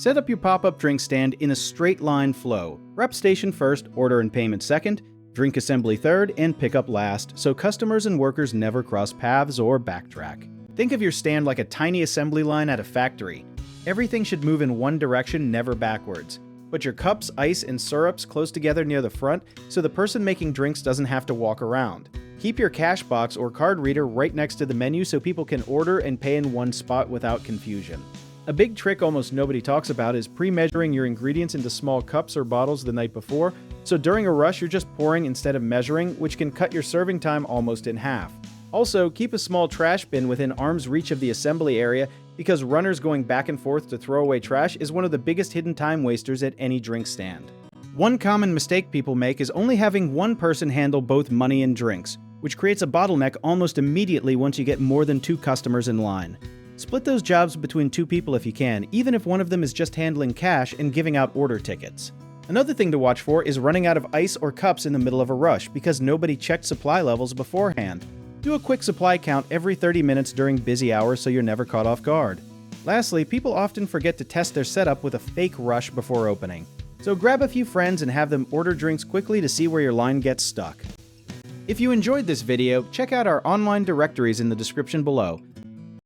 Set up your pop-up drink stand in a straight line flow. Rep station first, order and payment second, drink assembly third, and pickup last, so customers and workers never cross paths or backtrack. Think of your stand like a tiny assembly line at a factory. Everything should move in one direction, never backwards. Put your cups, ice, and syrups close together near the front so the person making drinks doesn't have to walk around. Keep your cash box or card reader right next to the menu so people can order and pay in one spot without confusion. A big trick almost nobody talks about is pre-measuring your ingredients into small cups or bottles the night before, so during a rush you're just pouring instead of measuring, which can cut your serving time almost in half. Also, keep a small trash bin within arm's reach of the assembly area because runners going back and forth to throw away trash is one of the biggest hidden time wasters at any drink stand. One common mistake people make is only having one person handle both money and drinks, which creates a bottleneck almost immediately once you get more than 2 customers in line. Split those jobs between 2 people if you can, even if one of them is just handling cash and giving out order tickets. Another thing to watch for is running out of ice or cups in the middle of a rush because nobody checked supply levels beforehand. Do a quick supply count every 30 minutes during busy hours so you're never caught off guard. Lastly, people often forget to test their setup with a fake rush before opening. So grab a few friends and have them order drinks quickly to see where your line gets stuck. If you enjoyed this video, check out our online directories in the description below.